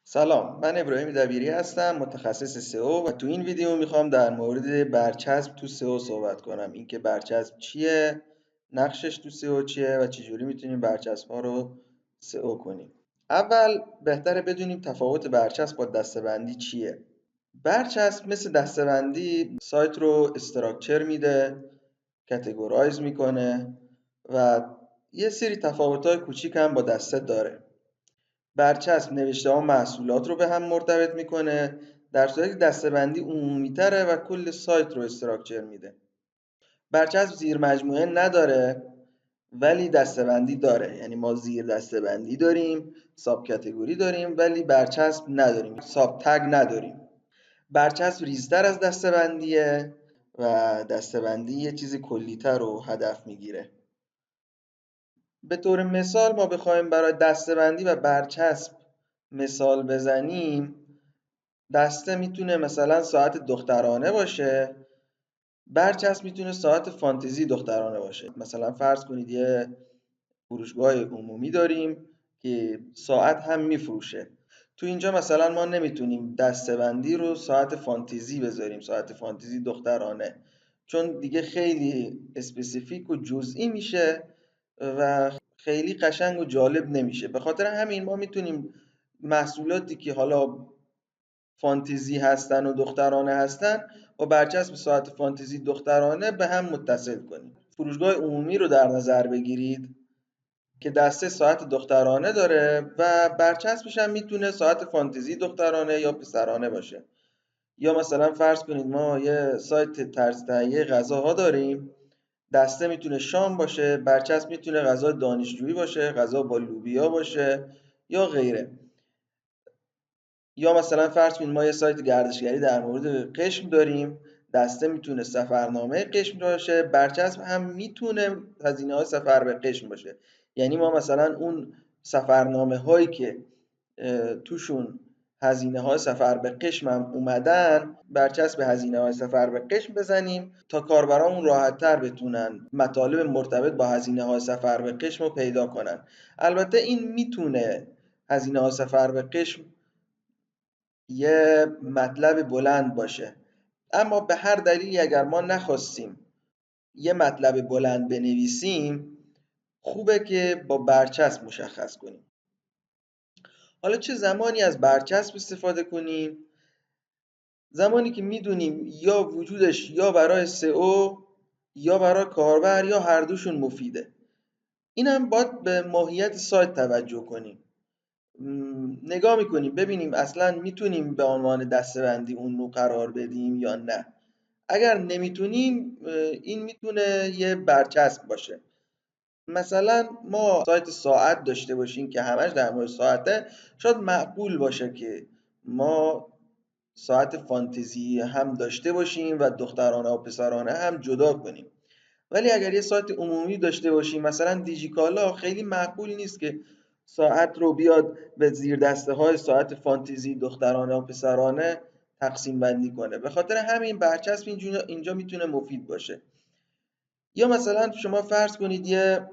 سلام، من ابراهیم دبیری هستم، متخصص سئو و تو این ویدیو میخوام در مورد برچسب تو سئو صحبت کنم. اینکه برچسب چیه، نقشش تو سئو چیه و چجوری میتونیم برچسب ها رو سئو کنیم. اول بهتره بدونیم تفاوت برچسب با دسته‌بندی چیه. برچسب مثل دسته‌بندی سایت رو استراکچر میده، کاتگورایز میکنه و یه سری تفاوت‌های کوچیک هم با دسته داره. برچسب نوشته‌ها و محصولات رو به هم مرتبط میکنه، در صورتی که دسته‌بندی عمومی‌تره و کل سایت رو استراکچر میده. برچسب زیر مجموعه نداره ولی دسته‌بندی داره، یعنی ما زیر دسته‌بندی داریم، ساب کاتگوری داریم ولی برچسب نداریم، ساب تگ نداریم. برچسب ریزتر از دسته‌بندیه و دسته‌بندی یه چیز کلی‌تر رو هدف میگیره. به طور مثال ما بخوایم برای دسته‌بندی و برچسب مثال بزنیم، دسته میتونه مثلا ساعت دخترانه باشه، برچسب میتونه ساعت فانتزی دخترانه باشه. مثلا فرض کنید یه فروشگاه عمومی داریم که ساعت هم میفروشه. تو اینجا مثلا ما نمیتونیم دسته‌بندی رو ساعت فانتزی بذاریم، ساعت فانتزی دخترانه، چون دیگه خیلی اسپسیفیک و جزئی میشه و خیلی قشنگ و جالب نمیشه. به خاطر همین ما میتونیم محصولاتی که حالا فانتزی هستن و دخترانه هستن با برچسب ساعت فانتزی دخترانه به هم متصل کنیم. فروشگاه عمومی رو در نظر بگیرید که دسته ساعت دخترانه داره و برچسبش هم میتونه ساعت فانتزی دخترانه یا پسرانه باشه. یا مثلا فرض کنید ما یه سایت طرز تهیه غذاها داریم، دسته میتونه شام باشه، برچسب میتونه غذا دانشجویی باشه، غذا با لوبیا باشه یا غیره. یا مثلا فرض کنید ما یه سایت گردشگری در مورد قشم داریم، دسته میتونه سفرنامه قشم باشه، برچسب هم میتونه هزینه‌های سفر به قشم باشه. یعنی ما مثلا اون سفرنامه هایی که توشون هزینه های سفر به قشم هم اومدن، برچسب هزینه های سفر به قشم بزنیم تا کاربرامون راحت تر بتونن مطالب مرتبط با هزینه های سفر به قشم رو پیدا کنن. البته این میتونه هزینه های سفر به قشم یه مطلب بلند باشه، اما به هر دلیلی اگر ما نخواستیم یه مطلب بلند بنویسیم، خوبه که با برچسب مشخص کنیم. حالا چه زمانی از برچسب استفاده کنیم؟ زمانی که میدونیم یا وجودش یا برای سئو یا برای کاربر یا هر دوشون مفیده. اینم باید به ماهیت سایت توجه کنیم. نگاه میکنیم ببینیم اصلا میتونیم به عنوان دسته‌بندی اون رو قرار بدیم یا نه. اگر نمیتونیم، این میتونه یه برچسب باشه. مثلا ما سایت ساعت داشته باشیم که همش در مورد ساعته، شاید معقول باشه که ما ساعت فانتزی هم داشته باشیم و دخترانه و پسرانه هم جدا کنیم. ولی اگر یه سایت عمومی داشته باشیم مثلا دیجیکالا، خیلی معقول نیست که ساعت رو بیاد به زیر دسته های ساعت فانتزی دخترانه و پسرانه تقسیم بندی کنه. به خاطر همین برچسب اینجا میتونه مفید باشه. یا مثلا شما فرض کنید یه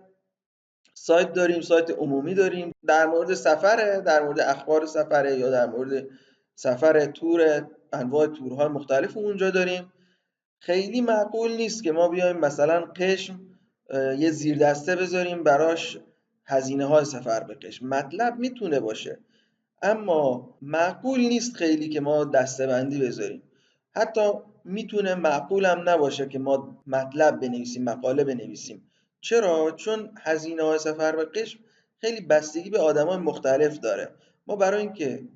سایت داریم، سایت عمومی داریم، در مورد سفره، در مورد اخبار سفره یا در مورد سفر تور، انواع تورهای مختلف اونجا داریم. خیلی معقول نیست که ما بیایم مثلا قشم یه زیردسته بذاریم براش هزینه های سفر به قشم. مطلب میتونه باشه اما معقول نیست خیلی که ما دسته‌بندی بذاریم. حتی میتونه معقول هم نباشه که ما مطلب بنویسیم، مقاله بنویسیم. چرا؟ چون هزینه های سفر به قشم خیلی بستگی به آدمای مختلف داره. ما برای اینکه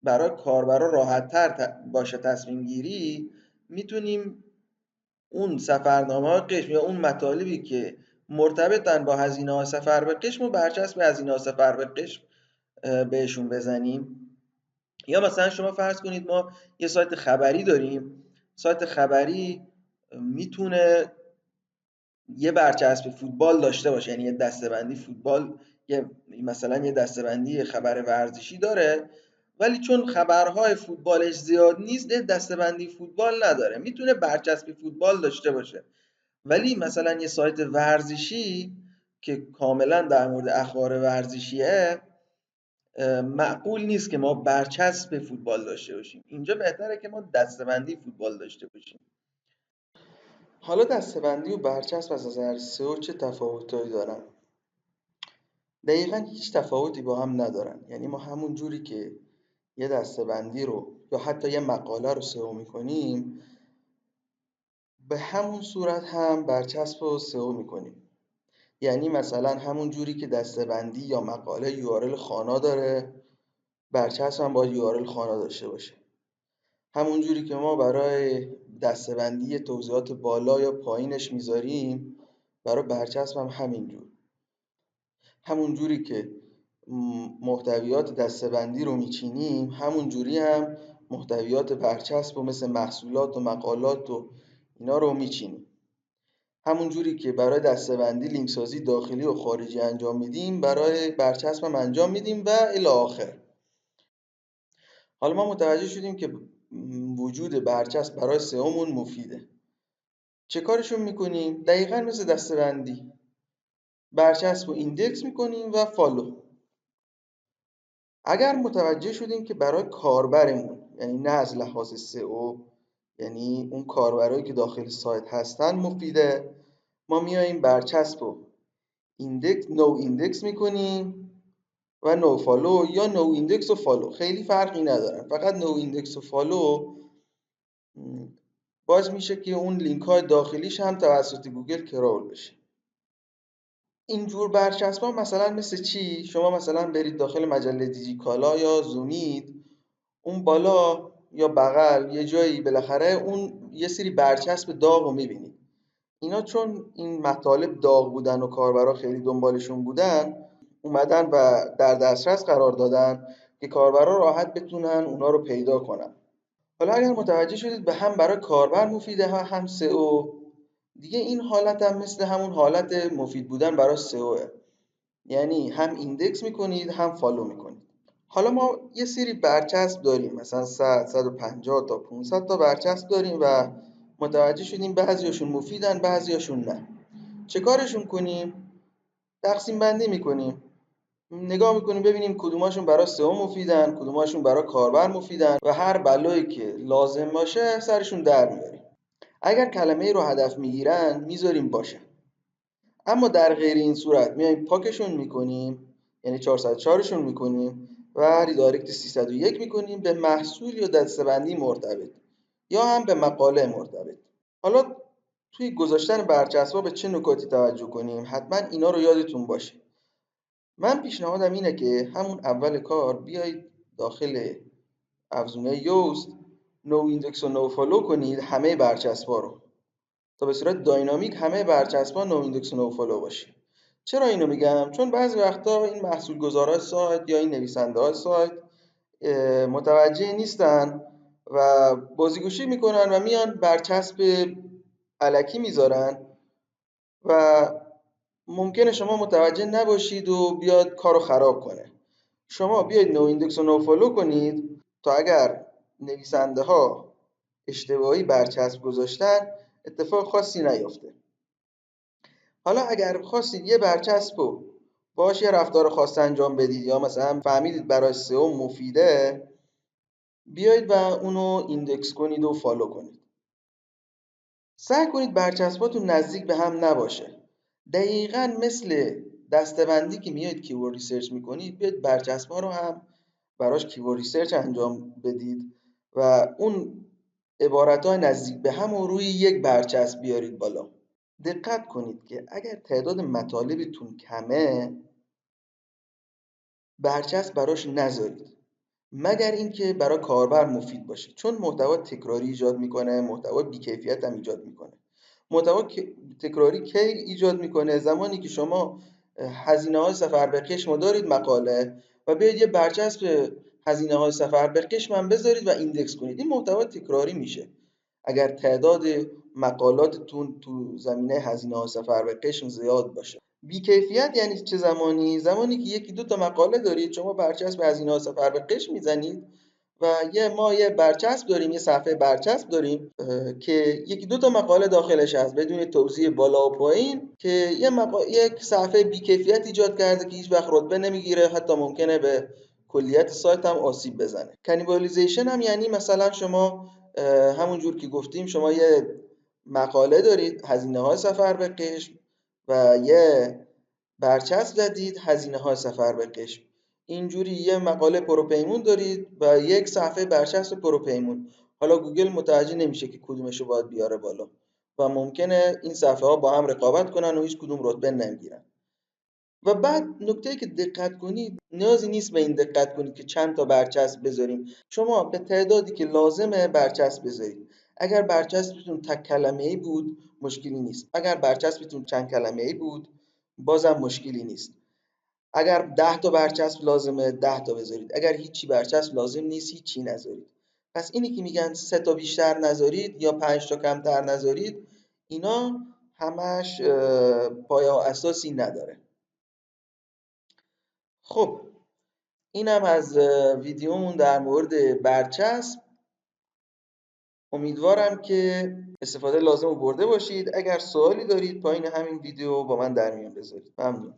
برای کاربرا راحت تر باشه تصمیم گیری، میتونیم اون سفرنامه‌های قشم یا اون مطالبی که مرتبطن با هزینه‌های سفر به قشم و برچسب هزینه‌های سفر به قشم بهشون بزنیم. یا مثلا شما فرض کنید ما یه سایت خبری داریم، سایت خبری میتونه یه برچسب فوتبال داشته باشه، یعنی یه دسته‌بندی فوتبال، مثلا یه دسته‌بندی خبر ورزشی داره، ولی چون خبرهای فوتبالش زیاد نیست دسته‌بندی فوتبال نداره. میتونه برچسب فوتبال داشته باشه، ولی مثلا یه سایت ورزشی که کاملا در مورد اخبار ورزشیه معقول نیست که ما برچسب فوتبال داشته باشیم. اینجا بهتره که ما دسته‌بندی فوتبال داشته باشیم. حالا دسته‌بندی و برچسب از نظر سئو چه تفاوتایی دارن؟ دقیقا هیچ تفاوتی با هم ندارن. یعنی ما همون جوری که یه دسته‌بندی رو یا حتی یه مقاله رو سئو می‌کنیم، به همون صورت هم برچسب رو سئو می‌کنیم. یعنی مثلا همون جوری که دسته‌بندی یا مقاله URL خوانا داره، برچسب هم باید URL خوانا داشته باشه. همون جوری که ما برای دسته‌بندی توضیحات بالا یا پایینش میذاریم، برای برچسب هم همینجور. همون جوری که محتویات دسته‌بندی رو میچینیم، همون جوری هم محتویات برچسب و مثل محصولات و مقالات و اینا رو میچینیم. همون جوری که برای دسته‌بندی لینک سازی داخلی و خارجی انجام میدیم، برای برچسب هم انجام میدیم و الی آخر. حالا ما متوجه شدیم که وجود برچسب برای سئومون مفیده. چه کارشون میکنیم؟ دقیقاً مثل دسته‌بندی برچسب رو ایندکس میکنیم و فالو. اگر متوجه شدیم که برای کاربرمون، یعنی نه از لحاظ سئو، یعنی اون کاربرایی که داخل سایت هستن مفیده، ما میایم برچسب رو نو ایندکس میکنیم و نو فالو، یا نو ایندکس و فالو، خیلی فرقی ندارن. فقط نو ایندکس و فالو باعث میشه که اون لینک های داخلیش هم توسط گوگل کرول بشه. اینجور برچسب‌ها مثلا مثل چی؟ شما مثلا برید داخل مجله دیجیکالا یا زومید، اون بالا یا بغل یه جایی بالاخره اون یه سری برچسب داغ رو میبینید. اینا چون این مطالب داغ بودن و کاربرا خیلی دنبالشون بودن، اومدن و در دسترس قرار دادن که کاربرا راحت بتونن اونا رو پیدا کنن. حالا اگر متوجه شدید به هم برای کاربر مفیده هم سئو، دیگه این حالت هم مثل همون حالت مفید بودن برای سئو، یعنی هم ایندکس میکنید هم فالو میکنید. حالا ما یه سری برچسب داریم، مثلا 100 150 تا 500 تا برچسب داریم و متوجه شدیم بعضیاشون مفیدن بعضیاشون نه. چه کارشون کنیم؟ تقسیم بندی میکنیم، نگاه میکنیم ببینیم کدوماشون برای سئو مفیدن، کدوماشون برای کاربر مفیدن و هر بلایی که لازم باشه سرشون در میاریم. اگر کلمه رو هدف میگیرن میذاریم باشه، اما در غیر این صورت میایم پاکشون میکنیم، یعنی 404شون میکنیم و ریدایرکت 301 میکنیم به محصول یا دسته‌بندی مرتبط یا هم به مقاله مرتبط. حالا توی گذاشتن برچسب‌ها به چه نکاتی توجه کنیم؟ حتما اینا رو یادتون باشه. من پیشنهادم اینه که همون اول کار بیایید داخل افزونه یوست نو ایندکس و نو فالو کنید همه برچسب‌ها رو، تا به صورت داینامیک همه برچسب‌ها نو ایندکس و نو فالو باشه. چرا اینو میگم؟ چون بعضی وقتا این محصول گذارای سایت یا این نویسنده های سایت متوجه نیستن و بازیگوشی میکنن و میان برچسب الکی میذارن و ممکنه شما متوجه نباشید و بیاد کارو خراب کنه. شما بیاید نو ایندکس و نو فالو کنید تا اگر نویسنده ها اشتباهی برچسب گذاشتن اتفاق خاصی نیفته. حالا اگر خواستید یه برچسب رو باهاش یه رفتار خاص انجام بدید یا مثلا فهمیدید برای سئو مفیده، بیایید و اونو ایندکس کنید و فالو کنید. سعی کنید برچسباتون نزدیک به هم نباشه. دقیقاً مثل دسته‌بندی که میایید کیورد ریسرچ میکنید، بیاید برچسب‌ها رو هم براش کیورد ریسرچ انجام بدید و اون عبارت‌های نزدیک به هم رو روی یک برچسب بیارید بالا. دقت کنید که اگر تعداد مطالبتون کمه، برچسب براش نذارید، مگر اینکه برای کاربر مفید باشه، چون محتوا تکراری ایجاد میکنه، محتوا بیکیفیت هم ایجاد میکنه. محتوا تکراری کی ایجاد میکنه؟ زمانی که شما هزینه‌های سفر به قشم دارید مقاله و بیاید یه برچسب هزینه‌های سفر به قشم هم بذارید و ایندکس کنید، این محتوا تکراری میشه. اگر تعداد مقالاتتون تو زمینه هزینه‌های سفر به قشم زیاد باشه. بیکیفیت یعنی چه زمانی؟ زمانی که یکی دو تا مقاله دارید، شما برچسب هزینه‌های سفر به قشم میزنید و ما یه برچسب داریم، یه صفحه برچسب داریم که یکی دو تا مقاله داخلش هست بدون توضیح بالا و پایین، که یک صفحه بیکیفیت ایجاد کرده که هیچ وقت رتبه نمیگیره، حتی ممکنه به کلیت سایت هم آسیب بزنه. کانیبالیزیشن هم یعنی مثلا شما همونجور که گفتیم شما یه مقاله دارید، هزینه‌های سفر به قشم و یه برچسب زدید، هزینه‌های سفر به قشم. اینجوری یه مقاله پروپیمون دارید و یک صفحه برچسب پروپیمون. حالا گوگل متوجه نمیشه که کدومشو باید بیاره بالا و ممکنه این صفحه ها با هم رقابت کنن و هیچ کدوم رتبه نگیرن. و بعد نکته‌ای که دقت کنید، نیازی نیست به این دقت کنید که چند تا برچسب بذاریم. شما به تعدادی که لازمه برچسب بذارید. اگر برچسبتون تک کلمه‌ای بود مشکلی نیست. اگر برچسبتون چند کلمه‌ای بود بازم مشکلی نیست. اگر 10 تا برچسب لازمه 10 تا بذارید. اگر هیچی برچسب لازم نیست هیچی نذارید. پس اینی که میگن 3 تا بیشتر نذارید یا 5 تا کمتر نذارید، اینا همش پایه و اساسی نداره. خب اینم از ویدیومون در مورد برچسب. امیدوارم که استفاده لازم رو برده باشید. اگر سوالی دارید پایین همین ویدیو با من در میون بذارید. ممنون.